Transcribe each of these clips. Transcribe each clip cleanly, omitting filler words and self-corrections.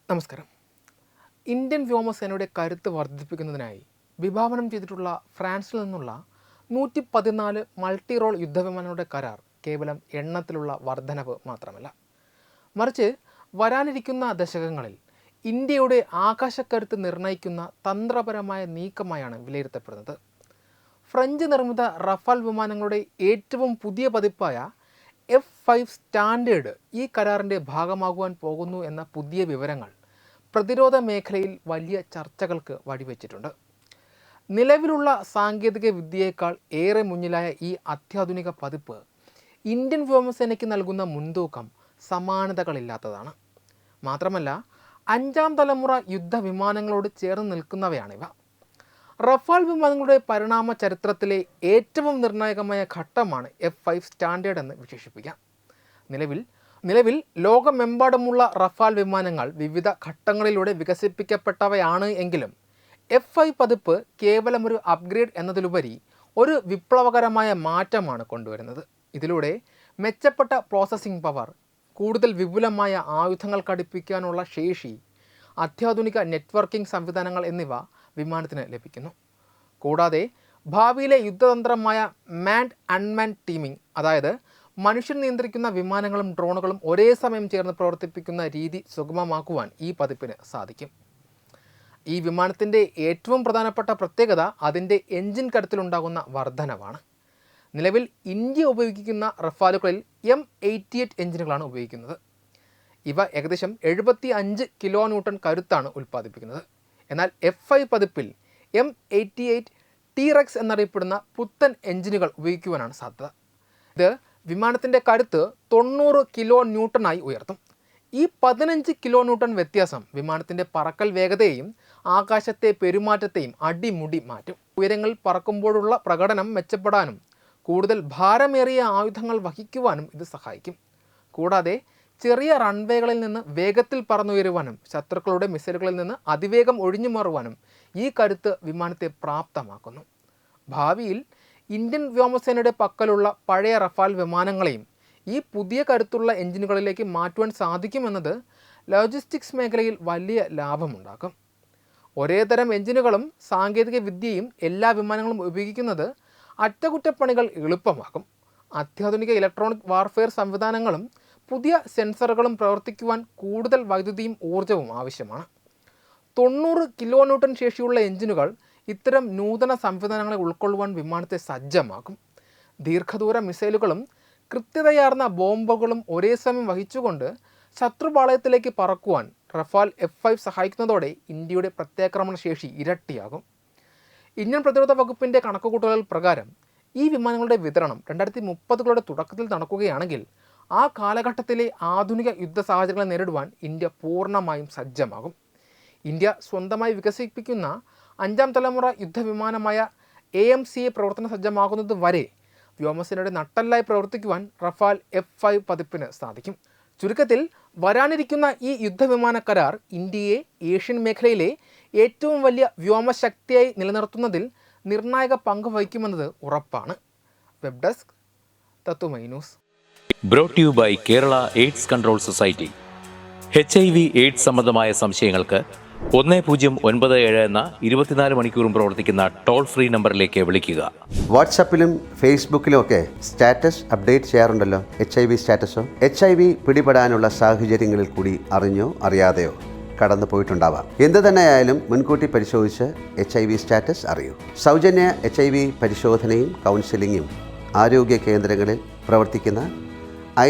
നമസ്കാരം. ഇന്ത്യൻ വ്യോമസേനയുടെ കരുത്ത് വർദ്ധിപ്പിക്കുന്നതിനായി വിഭാവനം ചെയ്തിട്ടുള്ള ഫ്രാൻസിൽ നിന്നുള്ള 114 മൾട്ടി റോൾ യുദ്ധവിമാനങ്ങളുടെ കരാർ കേവലം എണ്ണത്തിലുള്ള വർധനവ് മാത്രമല്ല, മറിച്ച് വരാനിരിക്കുന്ന ദശകങ്ങളിൽ ഇന്ത്യയുടെ ആകാശക്കരുത്ത് നിർണ്ണയിക്കുന്ന തന്ത്രപരമായ നീക്കമായാണ് വിലയിരുത്തപ്പെടുന്നത്. ഫ്രഞ്ച് നിർമ്മിത റഫാൽ വിമാനങ്ങളുടെ ഏറ്റവും പുതിയ പതിപ്പായ F5 സ്റ്റാൻഡേർഡ് ഈ കരാറിൻ്റെ ഭാഗമാകുവാൻ പോകുന്നു എന്ന പുതിയ വിവരങ്ങൾ പ്രതിരോധ മേഖലയിൽ വലിയ ചർച്ചകൾക്ക് വഴിവെച്ചിട്ടുണ്ട്. നിലവിലുള്ള സാങ്കേതിക വിദ്യയേക്കാൾ ഏറെ മുന്നിലായ ഈ അത്യാധുനിക പതിപ്പ് ഇന്ത്യൻ വ്യോമസേനയ്ക്ക് നൽകുന്ന മുൻതൂക്കം സമാനതകളില്ലാത്തതാണ്. മാത്രമല്ല, 5ാം തലമുറ യുദ്ധവിമാനങ്ങളോട് ചേർന്ന് നിൽക്കുന്നവയാണിവ. റഫാൽ വിമാനങ്ങളുടെ പരിണാമ ചരിത്രത്തിലെ ഏറ്റവും നിർണായകമായ ഘട്ടമാണ് F5 സ്റ്റാൻഡേർഡ് എന്ന് വിശേഷിപ്പിക്കാം. നിലവിൽ ലോകമെമ്പാടുമുള്ള റഫാൽ വിമാനങ്ങൾ വിവിധ ഘട്ടങ്ങളിലൂടെ വികസിപ്പിക്കപ്പെട്ടവയാണ് എങ്കിലും F5 പതിപ്പ് കേവലം ഒരു അപ്ഗ്രേഡ് എന്നതിലുപരി ഒരു വിപ്ലവകരമായ മാറ്റമാണ് കൊണ്ടുവരുന്നത്. ഇതിലൂടെ മെച്ചപ്പെട്ട പ്രോസസ്സിംഗ് പവർ, കൂടുതൽ വിപുലമായ ആയുധങ്ങൾ ഘടിപ്പിക്കാനുള്ള ശേഷി, അത്യാധുനിക നെറ്റ്വർക്കിംഗ് സംവിധാനങ്ങൾ എന്നിവ വിമാനത്തിന് ലഭിക്കുന്നു. കൂടാതെ ഭാവിയിലെ യുദ്ധതന്ത്രമായ മാൻഡ് അൺമാൻഡ് ടീമിംഗ്, അതായത് മനുഷ്യൻ നിയന്ത്രിക്കുന്ന വിമാനങ്ങളും ഡ്രോണുകളും ഒരേ സമയം ചേർന്ന് പ്രവർത്തിപ്പിക്കുന്ന രീതി സുഗമമാക്കുവാൻ ഈ പതിപ്പിന് സാധിക്കും. ഈ വിമാനത്തിൻ്റെ ഏറ്റവും പ്രധാനപ്പെട്ട പ്രത്യേകത അതിൻ്റെ എൻജിൻ കരുത്തിലുണ്ടാകുന്ന വർധനവാണ്. നിലവിൽ ഇന്ത്യ ഉപയോഗിക്കുന്ന റഫാലുകളിൽ M88 എഞ്ചിനുകളാണ് ഉപയോഗിക്കുന്നത്. ഇവ ഏകദേശം 75 കിലോ ന്യൂട്ടൺ കരുത്താണ് ഉൽപ്പാദിപ്പിക്കുന്നത്. എന്നാൽ F5 പതിപ്പിൽ M88 T-Rex എന്നറിയപ്പെടുന്ന പുത്തൻ എഞ്ചിനുകൾ ഉപയോഗിക്കുവാനാണ് സാധ്യത. ഇത് വിമാനത്തിൻ്റെ കരുത്ത് 90 കിലോ ന്യൂട്ടണായി ഉയർത്തും. ഈ 15 കിലോ ന്യൂട്ടൺ വ്യത്യാസം വിമാനത്തിൻ്റെ പറക്കൽ വേഗതയെയും ആകാശത്തെ പെരുമാറ്റത്തെയും അടിമുടി മാറ്റും. ഉയരങ്ങളിൽ പറക്കുമ്പോഴുള്ള പ്രകടനം മെച്ചപ്പെടാനും കൂടുതൽ ഭാരമേറിയ ആയുധങ്ങൾ വഹിക്കുവാനും ഇത് സഹായിക്കും. കൂടാതെ ചെറിയ റൺവേകളിൽ നിന്ന് വേഗത്തിൽ പറന്നുയരുവാനും ശത്രുക്കളുടെ മിസൈലുകളിൽ നിന്ന് അതിവേഗം ഒഴിഞ്ഞു മാറുവാനും ഈ കരുത്ത് വിമാനത്തെ പ്രാപ്തമാക്കുന്നു. ഭാവിയിൽ ഇന്ത്യൻ വ്യോമസേനയുടെ പക്കലുള്ള പഴയ റഫാൽ വിമാനങ്ങളെയും ഈ പുതിയ കരുത്തുള്ള എഞ്ചിനുകളിലേക്ക് മാറ്റുവാൻ സാധിക്കുമെന്നത് ലോജിസ്റ്റിക്സ് മേഖലയിൽ വലിയ ലാഭമുണ്ടാക്കും. ഒരേ തരം എഞ്ചിനുകളും സാങ്കേതിക വിദ്യയും എല്ലാ വിമാനങ്ങളും ഉപയോഗിക്കുന്നത് അറ്റകുറ്റപ്പണികൾ എളുപ്പമാക്കും. അത്യാധുനിക ഇലക്ട്രോണിക് വാർഫെയർ സംവിധാനങ്ങളും പുതിയ സെൻസറുകളും പ്രവർത്തിക്കുവാൻ കൂടുതൽ വൈദ്യുതിയും ഊർജ്ജവും ആവശ്യമാണ്. 90 കിലോ ന്യൂട്ടൺ ശേഷിയുള്ള എഞ്ചിനുകൾ ഇത്തരം നൂതന സംവിധാനങ്ങളെ ഉൾക്കൊള്ളുവാൻ വിമാനത്തെ സജ്ജമാക്കും. ദീർഘദൂര മിസൈലുകളും കൃത്യതയാർന്ന ബോംബുകളും ഒരേ സമയം വഹിച്ചുകൊണ്ട് ശത്രുപാളയത്തിലേക്ക് പറക്കുവാൻ റഫാൽ F5 സഹായിക്കുന്നതോടെ ഇന്ത്യയുടെ പ്രത്യാക്രമണ ശേഷി ഇരട്ടിയാകും. ഇന്ത്യൻ പ്രതിരോധ വകുപ്പിൻ്റെ കണക്കുകൂട്ടലുകൾ പ്രകാരം ഈ വിമാനങ്ങളുടെ വിതരണം 2030കളുടെ തുടക്കത്തിൽ നടക്കുകയാണെങ്കിൽ ആ കാലഘട്ടത്തിലെ ആധുനിക യുദ്ധ സാഹചര്യങ്ങളെ നേരിടുവാൻ ഇന്ത്യ പൂർണ്ണമായും സജ്ജമാകും. ഇന്ത്യ സ്വന്തമായി വികസിപ്പിക്കുന്ന 5ാം തലമുറ യുദ്ധവിമാനമായ AMCA പ്രവർത്തന സജ്ജമാകുന്നത് വരെ വ്യോമസേനയുടെ നട്ടെല്ലായി പ്രവർത്തിക്കുവാൻ റഫാൽ F5 പതിപ്പിന് സാധിക്കും. ചുരുക്കത്തിൽ, വരാനിരിക്കുന്ന ഈ യുദ്ധവിമാന കരാർ ഇന്ത്യയെ ഏഷ്യൻ മേഖലയിലെ ഏറ്റവും വലിയ വ്യോമശക്തിയായി നിലനിർത്തുന്നതിൽ നിർണായക പങ്ക് വഹിക്കുമെന്നത് ഉറപ്പാണ്. Web desk Tatwamayi news. Brought you by Kerala AIDS control society. HIV AIDS സംബന്ധമായ സംശയങ്ങൾക്ക് 1097 എന്ന 24 മണിക്കൂറും പ്രവർത്തിക്കുന്ന ടോൾ ഫ്രീ നമ്പറിലേക്ക് വിളിക്കുക. വാട്സാപ്പിലും ഫേസ്ബുക്കിലും ഒക്കെ സ്റ്റാറ്റസ് അപ്ഡേറ്റ് ചെയ്യാറുണ്ടല്ലോ. HIV സ്റ്റാറ്റസോ HIV പിടിപെടാനുള്ള സാഹചര്യങ്ങളിൽ കൂടി അറിഞ്ഞോ അറിയാതെയോ കടന്നു പോയിട്ടുണ്ടാവാം. എന്ത് തന്നെയായാലും മുൻകൂട്ടി പരിശോധിച്ച് HIV സ്റ്റാറ്റസ് അറിയൂ. സൗജന്യ HIV പരിശോധനയും കൗൺസിലിങ്ങും ആരോഗ്യ കേന്ദ്രങ്ങളിൽ പ്രവർത്തിക്കുന്ന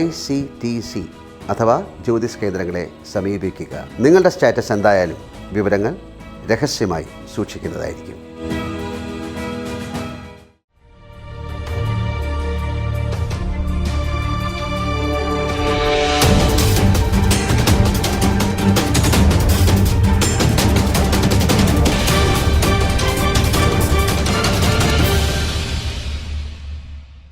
ICTC അഥവാ ജ്യോതിസ് കേന്ദ്രങ്ങളെ സമീപിക്കുക. നിങ്ങളുടെ സ്റ്റാറ്റസ് എന്തായാലും വിവരങ്ങൾ രഹസ്യമായി സൂക്ഷിക്കുന്നതായിരിക്കും.